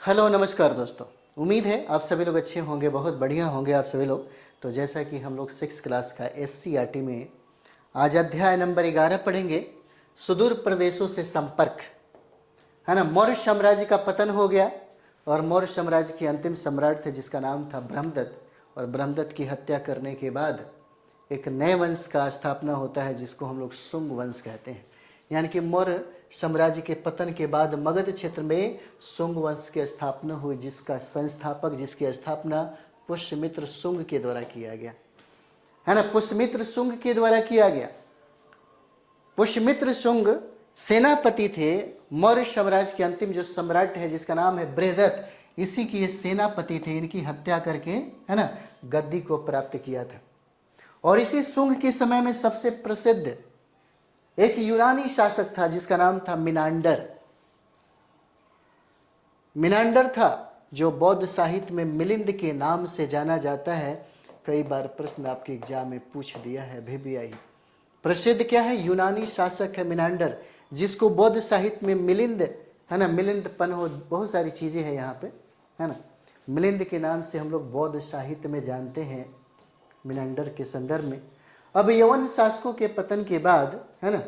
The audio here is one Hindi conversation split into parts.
हेलो नमस्कार दोस्तों। उम्मीद है आप सभी लोग अच्छे होंगे, बहुत बढ़िया होंगे आप सभी लोग। तो जैसा कि हम लोग 6 क्लास का SCRT में आज अध्याय नंबर 11 पढ़ेंगे, सुदूर प्रदेशों से संपर्क। है ना, मौर्य साम्राज्य का पतन हो गया और मौर्य साम्राज्य के अंतिम सम्राट थे जिसका नाम था ब्रह्मदत्त। और ब्रह्मदत्त की हत्या करने के बाद एक नए वंश का स्थापना होता है जिसको हम लोग शुंग वंश कहते हैं। यानी कि मौर्य साम्राज्य के पतन के बाद मगध क्षेत्र में शुंग वंश की स्थापना हुई, जिसका संस्थापक, जिसकी स्थापना पुष्यमित्र शुंग के द्वारा किया गया। है ना, पुष्यमित्र शुंग के द्वारा किया गया। पुष्यमित्र शुंग सेनापति थे। मौर्य साम्राज्य के अंतिम जो सम्राट है जिसका नाम है बृहदत्त, इसी की ये सेनापति थे। इनकी हत्या करके, है ना, गद्दी को प्राप्त किया था। और इसी शुंग के समय में सबसे प्रसिद्ध एक यूनानी शासक था जिसका नाम था मिनांडर। मिनांडर था जो बौद्ध साहित्य में मिलिंद के नाम से जाना जाता है। कई बार प्रश्न आपके एग्जाम में पूछ दिया है, अभी भी आई। प्रसिद्ध क्या है? यूनानी शासक है मिनांडर, जिसको बौद्ध साहित्य में मिलिंद, है ना, मिलिंदपन हो, बहुत सारी चीजें हैं यहाँ पे, है ना। मिलिंद के नाम से हम लोग बौद्ध साहित्य में जानते हैं मिनांडर के संदर्भ में। अब यवन शासकों के पतन के बाद, है ना,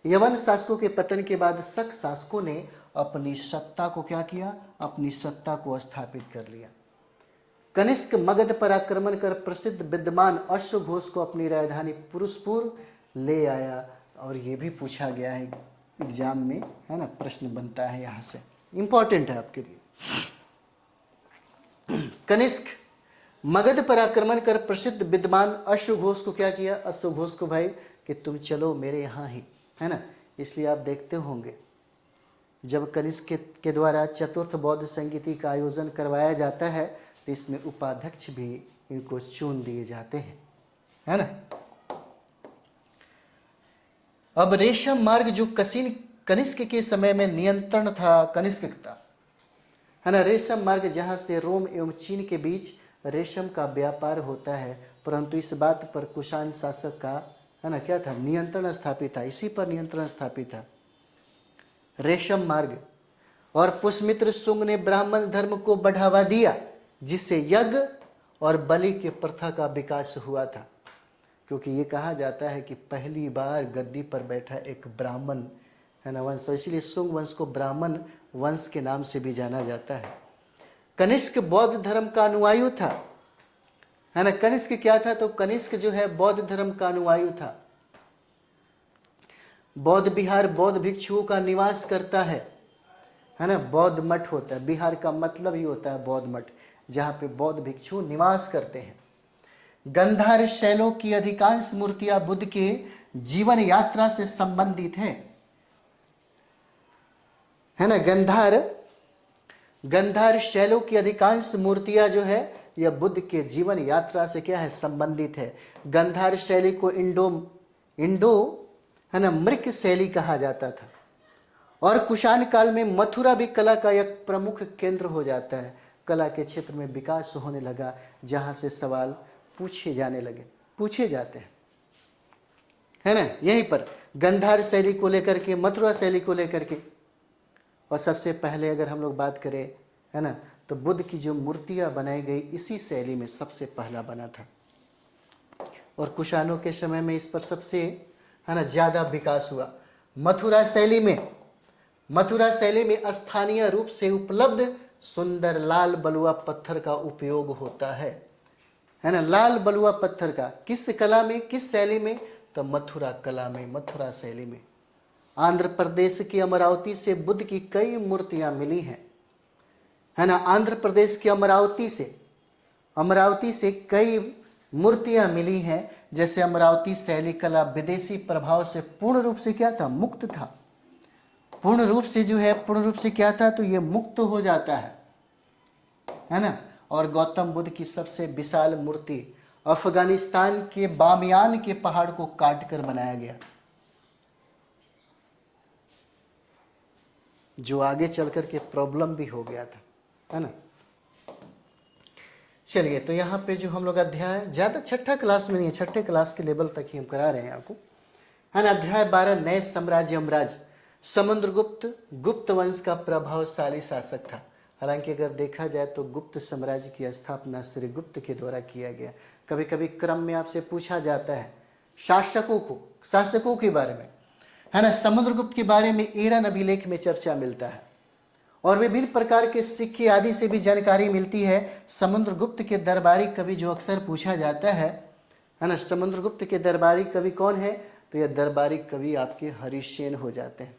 यवन शासकों के पतन के बाद शक शासकों ने अपनी सत्ता को क्या किया? अपनी सत्ता को स्थापित कर लिया। कनिष्क मगध पर आक्रमण कर प्रसिद्ध विद्वान अश्वघोष को अपनी राजधानी पुरुषपुर ले आया। और ये भी पूछा गया है एग्जाम में, है ना, प्रश्न बनता है यहाँ से, इंपॉर्टेंट है आपके लिए। कनिष्क मगध पर आक्रमण कर प्रसिद्ध विद्वान अश्वघोष को क्या किया? अश्वघोष को भाई कि तुम चलो मेरे यहाँ ही, है ना। इसलिए आप देखते होंगे जब कनिष्क के द्वारा चतुर्थ बौद्ध संगीति का आयोजन करवाया जाता है तो इसमें उपाध्यक्ष भी इनको चुन दिए जाते हैं, है ना। अब रेशम मार्ग जो कनिष्क के समय में नियंत्रण था कनिष्क का, है ना, रेशम मार्ग जहाँ से रोम एवं चीन के बीच रेशम का व्यापार होता है, परंतु इस बात पर कुषाण शासक का, है ना, क्या था? नियंत्रण स्थापित था। इसी पर नियंत्रण स्थापित था, रेशम मार्ग। और पुष्यमित्र शुंग ने ब्राह्मण धर्म को बढ़ावा दिया जिससे यज्ञ और बलि के प्रथा का विकास हुआ था। क्योंकि ये कहा जाता है कि पहली बार गद्दी पर बैठा एक ब्राह्मण, है ना, वंश, इसलिए शुंग वंश को ब्राह्मण वंश के नाम से भी जाना जाता है। कनिष्क बौद्ध धर्म का अनुयायी था, है ना। कनिष्क क्या था? तो कनिष्क जो है बौद्ध धर्म का अनुयायी था। बौद्ध विहार बौद्ध भिक्षुओं का निवास करता है ना। बौद्ध मठ होता है, बिहार का मतलब ही होता है बौद्ध मठ, जहाँ पे बौद्ध भिक्षु निवास करते हैं। गंधार शैलों की अधिकांश मूर्तियां बुद्ध के जीवन यात्रा से संबंधित है ना। गंधार शैलों की अधिकांश मूर्तियां जो है यह बुद्ध के जीवन यात्रा से क्या है? संबंधित है। गंधार शैली को इंडो है ना मृग शैली कहा जाता था। और कुषाण काल में मथुरा भी कला का एक प्रमुख केंद्र हो जाता है। कला के क्षेत्र में विकास होने लगा, जहां से सवाल पूछे जाते हैं, है ना। यहीं पर गंधार शैली को लेकर के, मथुरा शैली को लेकर के। और सबसे पहले अगर हम लोग बात करें, है ना, तो बुद्ध की जो मूर्तियां बनाई गई इसी शैली में सबसे पहला बना था। और कुषाणों के समय में इस पर सबसे, है ना, ज्यादा विकास हुआ। मथुरा शैली में स्थानीय रूप से उपलब्ध सुंदर लाल बलुआ पत्थर का उपयोग होता है ना। लाल बलुआ पत्थर का किस कला में, किस शैली में? तो मथुरा कला में, मथुरा शैली में। आंध्र प्रदेश की अमरावती से बुद्ध की कई मूर्तियां मिली हैं, है ना। आंध्र प्रदेश की अमरावती से कई मूर्तियां मिली हैं। जैसे अमरावती शैली कला विदेशी प्रभाव से पूर्ण रूप से क्या था? मुक्त था। पूर्ण रूप से क्या था? तो ये मुक्त हो जाता है ना। और गौतम बुद्ध की सबसे विशाल मूर्ति अफगानिस्तान के बामियान के पहाड़ को काटकर बनाया गया, जो आगे चलकर के प्रॉब्लम भी हो गया था, है ना। चलिए, तो यहाँ पे जो हम लोग अध्याय, ज़्यादा छठा क्लास में नहीं है, छठे क्लास के लेवल तक ही हम करा रहे हैं आपको, है ना। अध्याय 12 नए साम्राज्य समुद्रगुप्त गुप्त वंश का प्रभावशाली शासक था। हालांकि अगर देखा जाए तो गुप्त साम्राज्य की स्थापना श्री गुप्त के द्वारा किया गया। कभी कभी क्रम में आपसे पूछा जाता है शासकों के बारे में, है ना। समुद्रगुप्त के बारे में ईरान अभिलेख में चर्चा मिलता है और विभिन्न प्रकार के सिक्के आदि से भी जानकारी मिलती है। समुद्रगुप्त के दरबारी कवि जो अक्सर पूछा जाता है ना, समुद्रगुप्त के दरबारी कवि कौन है, तो यह दरबारी कवि आपके हरिसेन हो जाते हैं,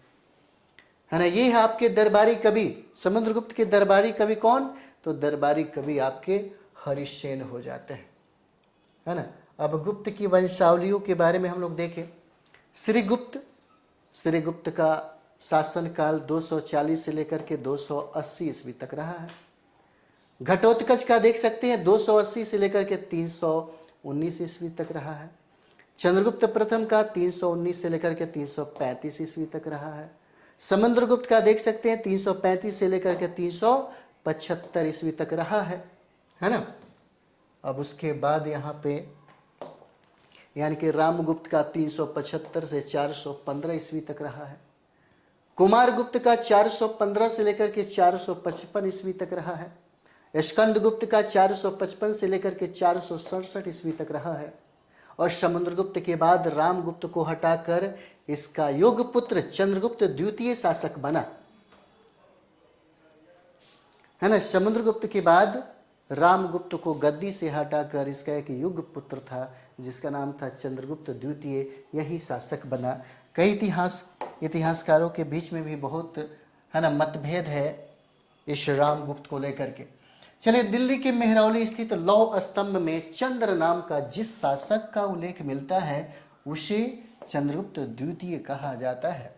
है ना। ये है आपके दरबारी कवि। समुद्रगुप्त के दरबारी कवि कौन, तो दरबारी कवि आपके हरिसेन हो जाते हैं, है ना। अब गुप्त की वंशावलियों के बारे में हम लोग देखें। श्री गुप्त का शासनकाल 240 से लेकर के 280 ईस्वी तक रहा है। घटोत्कच का देख सकते हैं 280 से लेकर के 319 ईस्वी तक रहा है। चंद्रगुप्त प्रथम का 319 से लेकर के 335 ईस्वी तक रहा है। समुद्रगुप्त का देख सकते हैं 335 से लेकर के 375 ईस्वी तक रहा है ना। अब उसके बाद यहाँ पे यानी कि रामगुप्त का 375 से 415 ईस्वी तक रहा है। कुमारगुप्त का 415 से लेकर के 455 ईस्वी तक रहा है। स्कंदगुप्त का 455 से लेकर के 467 ईस्वी तक रहा है। और समुद्रगुप्त के बाद रामगुप्त को हटाकर इसका युग पुत्र चंद्रगुप्त द्वितीय शासक बना, है ना। समुद्रगुप्त के बाद रामगुप्त को गद्दी से हटाकर इसका एक युग पुत्र था जिसका नाम था चंद्रगुप्त द्वितीय, यही शासक बना। कई इतिहासकारों के बीच में भी बहुत, है ना, मतभेद है इस रामगुप्त को लेकर के। चलिए, दिल्ली के मेहरौली स्थित लौह स्तंभ में चंद्र नाम का जिस शासक का उल्लेख मिलता है उसे चंद्रगुप्त द्वितीय कहा जाता है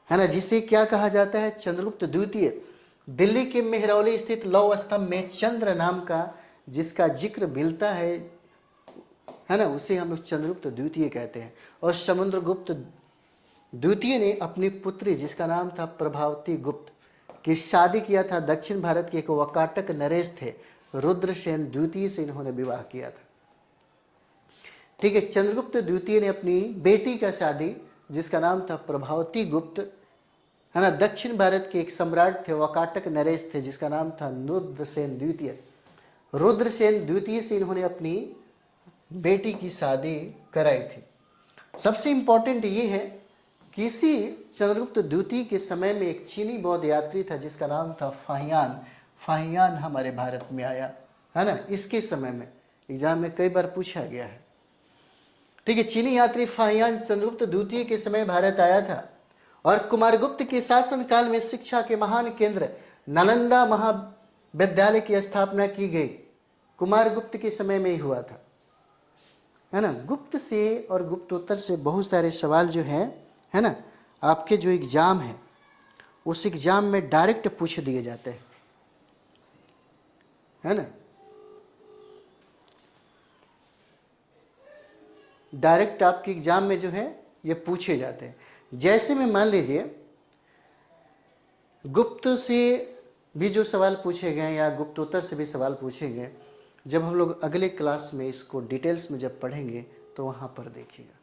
ना। जिसे क्या कहा जाता है, चंद्रगुप्त द्वितीय। दिल्ली के मेहरौली स्थित लौह स्तंभ में चंद्र नाम का जिसका जिक्र मिलता है ना, उसे हम लोग चंद्रगुप्त द्वितीय कहते हैं। और समुद्रगुप्त द्वितीय ने अपनी पुत्री जिसका नाम था प्रभावती गुप्त की शादी किया था। दक्षिण भारत के एक वकाटक नरेश थे रुद्रसेन द्वितीय से इन्होंने विवाह किया था। ठीक है, चंद्रगुप्त द्वितीय ने अपनी बेटी का शादी जिसका नाम था प्रभावती गुप्त, है ना, दक्षिण भारत के एक सम्राट थे वकाटक नरेश थे जिसका नाम था रुद्रसेन द्वितीय। रुद्रसेन द्वितीय से इन्होंने अपनी बेटी की शादी कराई थी। सबसे इंपॉर्टेंट ये है कि इसी चंद्रगुप्त द्वितीय के समय में एक चीनी बौद्ध यात्री था जिसका नाम था फाहियान हमारे भारत में आया, है ना। इसके समय में एग्जाम में कई बार पूछा गया है। ठीक है, चीनी यात्री फाहियान चंद्रगुप्त द्वितीय के समय भारत आया था और कुमारगुप्त के शासनकाल में शिक्षा के महान केंद्र नालंदा महाविद्यालय की स्थापना की गई। कुमारगुप्त के समय में ही हुआ था, है ना। गुप्त से और गुप्तोत्तर से बहुत सारे सवाल जो है ना, आपके जो एग्जाम है उस एग्जाम में डायरेक्ट पूछ दिए जाते हैं, है ना। डायरेक्ट आपके एग्जाम में जो है ये पूछे जाते हैं। जैसे में मान लीजिए गुप्त से भी जो सवाल पूछे गए या गुप्तोत्तर से भी सवाल पूछे गए, जब हम लोग अगले क्लास में इसको डिटेल्स में जब पढ़ेंगे तो वहाँ पर देखिएगा,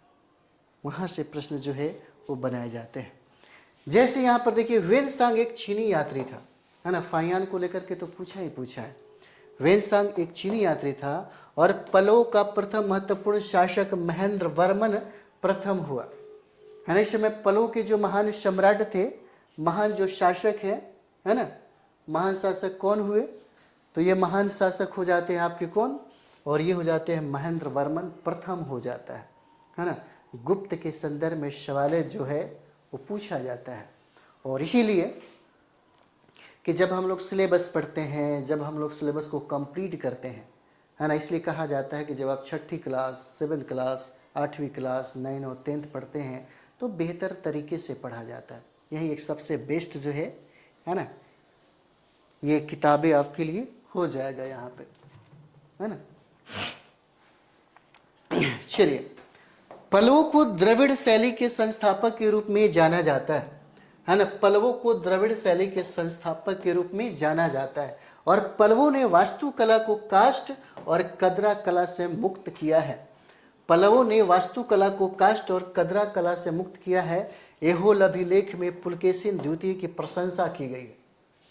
वहाँ से प्रश्न जो है वो बनाए जाते हैं। जैसे यहाँ पर देखिए वेनसांग एक चीनी यात्री था, है ना। फाहियान को लेकर के तो पूछा है। वेनसांग एक चीनी यात्री था और पल्लव का प्रथम महत्वपूर्ण शासक महेंद्र वर्मन प्रथम हुआ, है ना। इस समय पल्लव के जो महान सम्राट थे, महान जो शासक है ना, महान शासक कौन हुए, तो ये महान शासक हो जाते हैं आपके कौन, और ये हो जाते हैं महेंद्र वर्मन प्रथम हो जाता है ना। गुप्त के संदर्भ में सवाल जो है वो पूछा जाता है। और इसीलिए कि जब हम लोग सिलेबस पढ़ते हैं, जब हम लोग सिलेबस को कंप्लीट करते हैं, है ना, इसलिए कहा जाता है कि जब आप 6ठी क्लास, 7th क्लास, 8वीं क्लास, 9 और 10th पढ़ते हैं तो बेहतर तरीके से पढ़ा जाता है। यही एक सबसे बेस्ट जो है ना, ये किताबें आपके लिए हो जाएगा यहाँ पे, है ना। चलिए, पल्लवों को द्रविड़ शैली के संस्थापक के रूप में जाना जाता है ना। पल्लवों को द्रविड़ शैली के संस्थापक के रूप में जाना जाता है और पल्लवों ने वास्तुकला को काष्ठ और कदरा कला से मुक्त किया है। पल्लवों ने वास्तुकला को काष्ठ और कदरा कला से मुक्त किया है। एहोल अभिलेख में पुलकेशिन द्वितीय की प्रशंसा की गई है।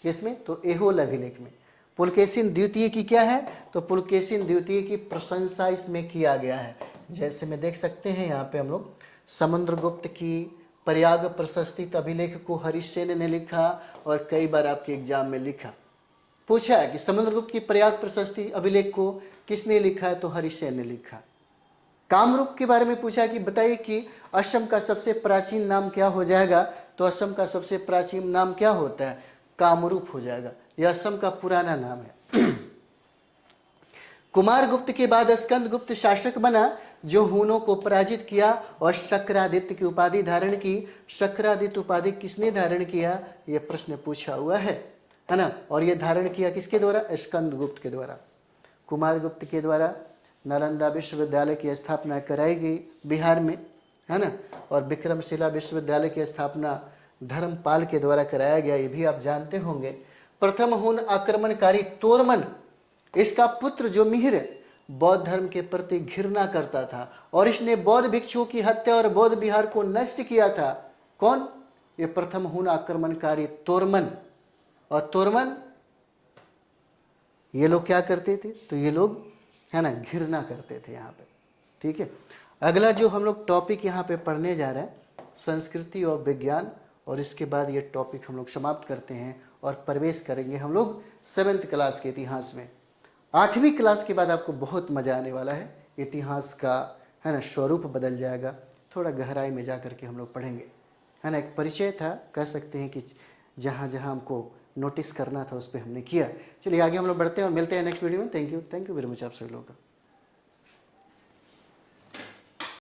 किसमें? तो एहोल अभिलेख में पुलकेशिन द्वितीय की क्या है? तो पुलकेशिन द्वितीय की प्रशंसा इसमें किया गया है। जैसे में देख सकते हैं यहाँ पे हम लोग समुद्रगुप्त की प्रयाग प्रशस्तित अभिलेख को हरिसेन ने लिखा, और कई बार आपके एग्जाम में लिखा पूछा है कि समुद्रगुप्त की प्रयाग प्रशस्ति अभिलेख को किसने लिखा है? तो हरिसेन ने लिखा। कामरूप के बारे में पूछा कि बताइए कि असम का सबसे प्राचीन नाम क्या हो जाएगा? तो असम का सबसे प्राचीन नाम क्या होता है? कामरूप हो जाएगा। यह असम का पुराना नाम है। कुमारगुप्त के बाद स्कंदगुप्त शासक बना, जो हुनों को पराजित किया और शक्रादित्य की उपाधि धारण की। शक्रादित्य उपाधि किसने धारण किया? यह प्रश्न पूछा हुआ है ना। और यह धारण किया किसके द्वारा? स्कंदगुप्त के द्वारा। कुमारगुप्त के द्वारा नालंदा विश्वविद्यालय की स्थापना कराई गई बिहार में, है ना। और विक्रमशिला विश्वविद्यालय की स्थापना धर्मपाल के द्वारा कराया गया, ये भी आप जानते होंगे। प्रथम हुन आक्रमणकारी तोरमन, इसका पुत्र जो मिहिर बौद्ध धर्म के प्रति घृणा करता था, और इसने बौद्ध भिक्षुओं की हत्या और बौद्ध विहार को नष्ट किया था। कौन? ये प्रथम हुन आक्रमणकारी तोरमन। और तोरमन ये लोग क्या करते थे? तो ये लोग, है ना, घृणा करते थे यहाँ पे। ठीक है। अगला जो हम लोग टॉपिक यहाँ पे पढ़ने जा रहे हैं, संस्कृति और विज्ञान, और इसके बाद ये टॉपिक हम लोग समाप्त करते हैं और प्रवेश करेंगे हम लोग 7th क्लास के इतिहास में। 8वीं क्लास के बाद आपको बहुत मज़ा आने वाला है। इतिहास का, है ना, स्वरूप बदल जाएगा। थोड़ा गहराई में जा कर के हम लोग पढ़ेंगे, है ना। एक परिचय था, कह सकते हैं कि जहाँ जहाँ हमको नोटिस करना था उस पर हमने किया। चलिए आगे हम लोग बढ़ते हैं और मिलते हैं नेक्स्ट वीडियो में। थैंक यू वेरी मच आप सभी लोगों का।